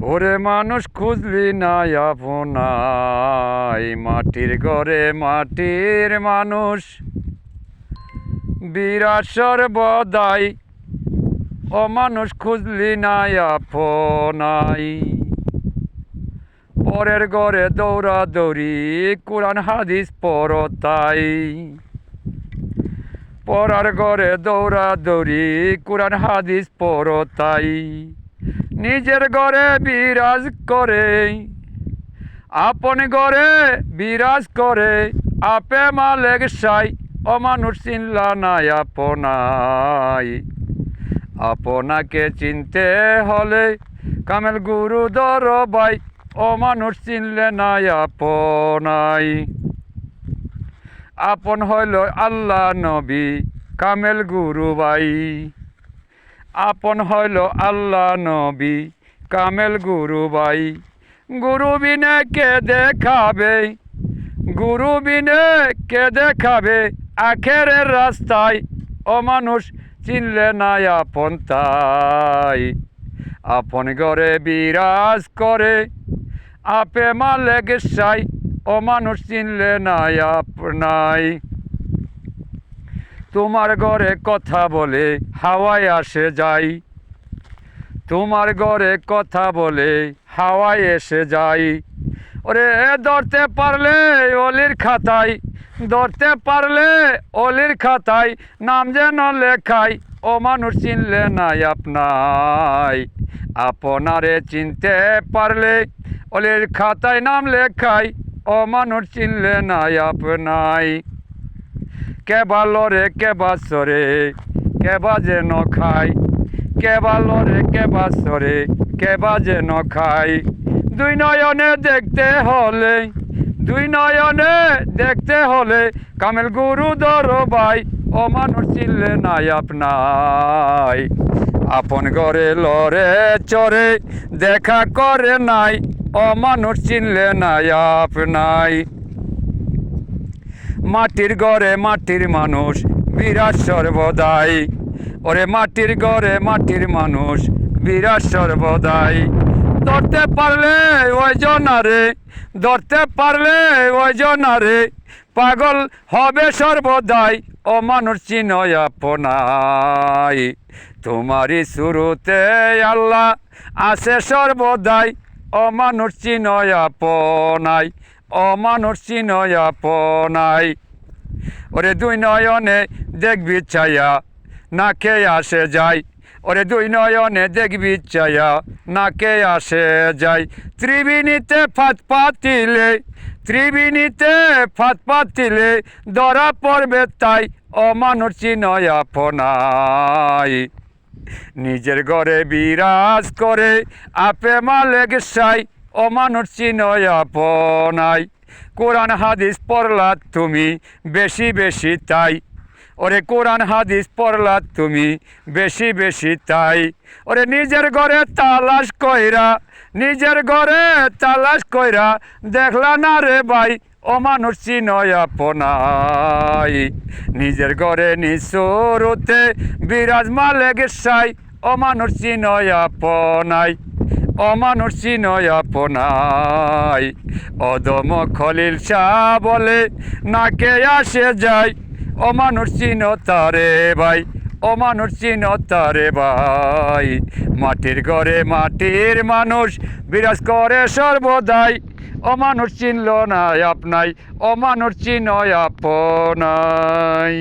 ওরে মানুষ খুঁজলি না আপনাই, মাটির ঘরে মাটির মানুষ বিরাট সর্বদাই। ও মানুষ খুঁজলি না আপনাই, পরের ঘরে দৌড়াদৌড়ি কোরআন হাদিস পড়তাই। পরার ঘরে দৌড়াদৌড়ি কোরআন হাদিস পড়তাই। নিজের ঘরে বিরাজ করে, আপন ঘরে বিরাজ করে, আপে মালেক সাই। অমানুষ চিনলা না আপনাই, আপনাকে চিনতে হলে কামেল গুরু দরবাই। অমানুষ চিনলে না আপনাই। আপন হইল আল্লাহ নবী কামেল গুরু ভাই। আপন হইল আল্লাহ নবী কামেল গুরু ভাই। গুরু বিনে কে দেখাবে, গুরু বিনে কে দেখাবে আখেরের রাস্তায়। অমানুষ চিনলে না আপন তাই, আপন ঘরে বিরাজ করে আপে মালেক সাই। অমানুষ চিনলে না আপনাই। তোমার ঘরে কথা বলে হাওয়ায় আসে যাই, তোমার ঘরে কথা বলে হাওয়ায় এসে যাই। ওরে ধরতে পারলে অলির খাতায়, ধরতে পারলে অলির খাতায় নাম যেন লেখাই। ও মানুষ চিনলে না আপনাই, আপনারে চিনতে পারলে অলির খাতায় নাম লেখাই। ও মানুষ চিনলে না আপনাই। কেবা লরে কেবা সরে কেবা যেন খাই, কেবা লরে কেবা সরে কেবা যেন খাই। দুই নয়নে দেখতে হলে, দুই নয়নে দেখতে হলে কামেল গুরু দরবাই। ও মানুষ চিনলে না আপনাই, আপন ঘরে লরে চরে দেখা করে নাই। ও মানুষ চিনলে না আপনাই। মাটির ঘরে মাটির মানুষ বিরাট সর্বদাই। ওরে মাটির ঘরে মাটির মানুষ বিরাট সর্বদাই। ধরতে পারলে ওই জনারে, ধরতে পারলে ওই জনারে পাগল হবে সর্বদাই। ও মানুষ চিনয় আপনাই, তোমারই শুরুতে আল্লাহ আছে সর্বদাই। ও মানুষ চিনয় আপনাই, ও মানুষ চিনয় আপনাই। ওরে দুই নয়নে দেখবি ছায়া না কে আসে যায়, ওরে দুই নয়নে দেখবি ছায়া না কে আসে যায়। ত্রিবেণীতে ফাঁদ পাতিলে, ত্রিবেণীতে ফাঁদ পাতিলে ধরা পড়বে তাই। ও মানুষ চিনয় আপনাই, নিজের ঘরে বিরাজ করে আপে মালেক সাই। ও মানুষ চিনয় আপনাই। কোরআন হাদিস পড়লা তুমি বেশি বেশি তাই, ওরে কোরআন হাদিস পড়লা তুমি বেশি বেশি তাই। ওরে নিজের ঘরে তালাশ কইরা, নিজের ঘরে তালাশ কইরা দেখলা না রে ভাই। ও মানুষ চিনয় আপনাই, নিজের ঘরে নিশুরুতে বিরাজ মালেক সাই। ও মানুষ চিনয় আপনাই, ও মানুষ চিনয় আপনাই। অদম খলিল শাহ বলে না কে আসে যায়। ও মানুষ চিনো তারে ভাই, ও মানুষ চিনো তারে ভাই। মাটির ঘরে মাটির মানুষ বিরাজ করে সর্বদাই। ও মানুষ চিনল না আপনাই, ও মানুষ চিনয় আপনাই।